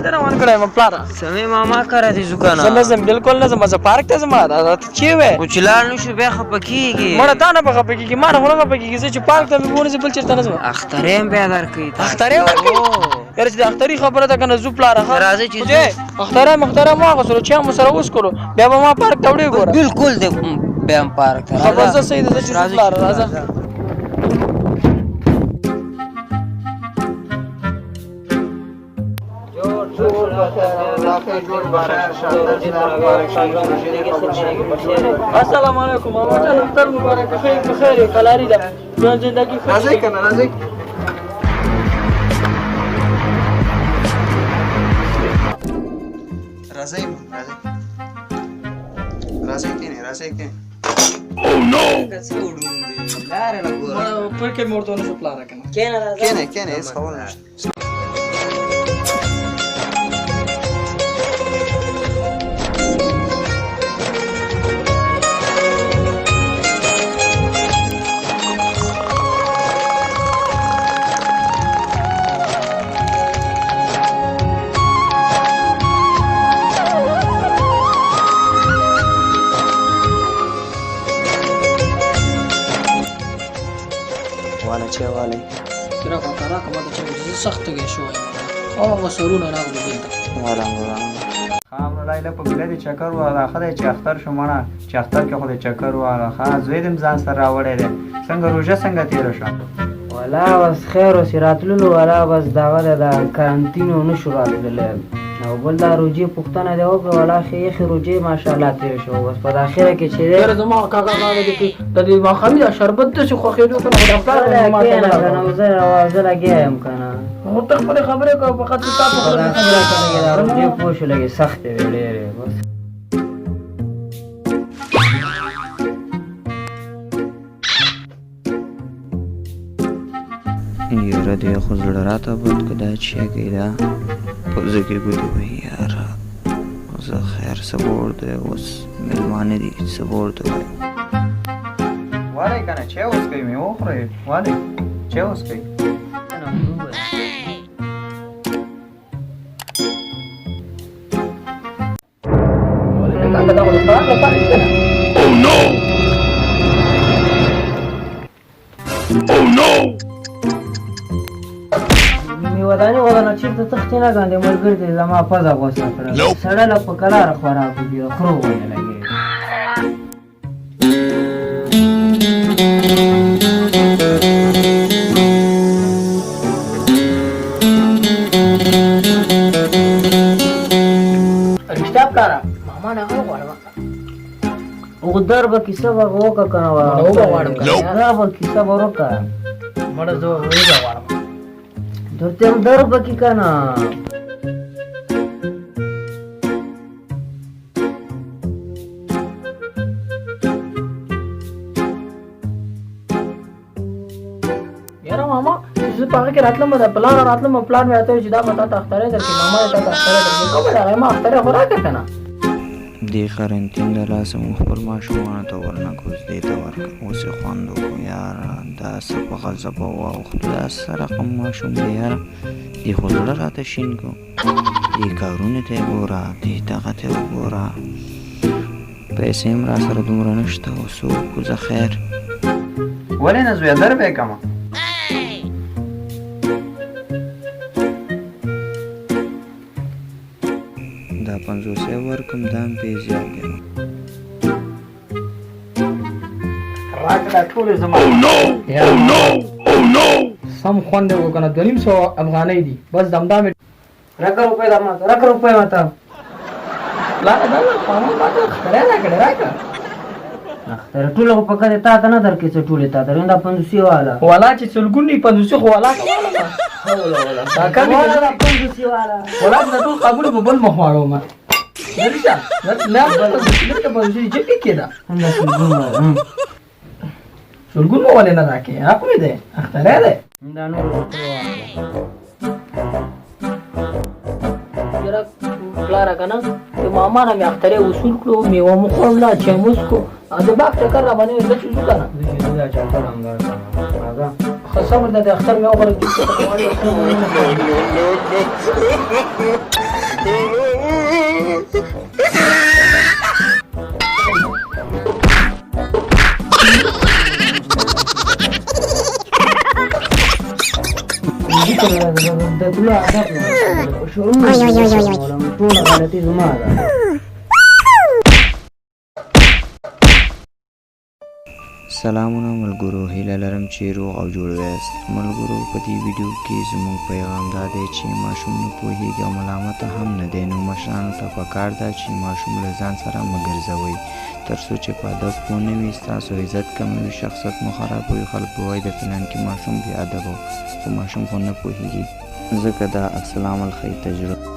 ته روان کړم پلار سمې ماما کرا دي زکانه زلزم بالکل نه زما پارک ته زما ته چی وې وچلال نشو بیا خپکیږي مړه تا نه بخپکیږي ما نه خپکیږي چې پارک ته مونږ بل چرته نه زما اختریم بیا درکې اخترې ورکې یاره چې د اخترې خبره ده کنه زو پلار راځي چې اختره ما غوسره چې مو سره اوس کړو بیا به ما پارک ته وړي ګوره بالکل دې بیا پارک ته خبر زه صحیح ده چې پلار راځه السلام علیکم ماما جان اختر مبارک بخیر کلاری ده ژوند زندگی راځي کنه راځي کینه او نو پر کې مورته نه پلان کنه کینه هیڅ خبر نشته والی کرا کومه چې سخت کې شو او وسرونه راغلي دلته خام لایله په بلې چکر والا خدای چې اختر شو مړه چې اختر کې خدای چکر والا خا زویدم ځان سره راوړی دی څنګه روزه څنګه تیر شو ولا بس خیر او سراتلو ولا بس داوله د کارانتینو نشو راتلل او بل دا روجي پښتنه دی او ولا خې روجي ماشاءالله تیر شو بس په اخره کې چې ډېر زما کاکا کې د دې مخامي د شربت د خو خېدو کنه خدای ما ته نو زه आवाज لګیم کنه هو ته خبره کو فقط تاسو خبره کوي روجي پوښ لګي سخت ویلې بس یاره دی خو زړه راته بد کدا چې کېدا په ځکه ګوتو وي یاره زه خیر سپور دی اوس مېلمانه دي سپور دی وای کنه چې اوس کوي مې وخره وای چې اوس کوي Oh no! Oh no! ودانې ودانه چېرته تختې نه ګاندې ملګري دې زما پزه غوسه کړه سړی له په کلاره خوراک دي خرو غوندې لګېږي رښتیا پلاره ماما نه غواړم اوږدر به کیسه به وکړه که نه وغواړم به کیسه به وکړه مړه زه وغواړم درته هم در بکی کنه یاره ماما زه په هغه کې راتلم د پلان مې اته چې دا به تا ته اخترې درکړي ماما یې تا ته اخترې درکړي کومه ده ما اخترې خو راکړه که نه دې قرنطین د لاسه مو خپل ماشومانو ته ورنکوز دې ته ورکړه اوس یې خوند وکړو یاره دا څه په غضبه واوښتو دا څه رقم ماشوم دی یاره دې خو زړه راته شین کړو دې کارونو ته یې ګوره دې دغه ته یې وګوره پیسې هم را سره دومره نشته اوس وکړو زه خیر ولې نه زویه در به یې کمه دا 500 ورکم دا هم پې زیات دی راکړه ټولې زما سم خوند یې وکړه 250 افغانۍ دي بس دمدا مې رکه روپۍ در ماته رکه روپۍ ماته پلاره دا ماما ما ته اخترې راکړې راکړه اختر ټوله خو په کده تا ته نه درکړي څه ټولې تا ته دا 500 والا والا چې سلګونی 500 خو والا دا کار والا 500 والا ولا د ټول قبول په بل مخواړو ما درځه نه په پوزیشن چې کېدا همدا څنګه سلګون مو ولې نه راکې اپ مې ده اخترې ده دا نور یاره پلاره کنه ته ماما نه مې اخترې وصول کړو میوه مو خورلا چې موسکو دا باغ ټکر را باندې د څه ځو کنه دا چې ټول انګار هغه خصم د اختر مې وګورم چې د تلو ادب نه شروع ټول غلطي زما ده. سلامونه ملګرو، هیله لرم چې روغ او جوړ یاست. ملګرو، په دې ویډیو کې زموږ پیغام دا دی چې ماشوم نه پوهیږي او ملامته هم نه دی، نو مشرانو ته پکار ده چې ماشوم له ځان سره مه ګرځوئ، تر څو چې په ادب پوه نه وي، ستاسو عزت کموي، شخصیت مو خرابوي. خلک به وایي د فلانکي ماشوم بې ادبه و، خو ماشوم خو نه پوهیږي، ځکه دا عکس العمل ښیي تجربه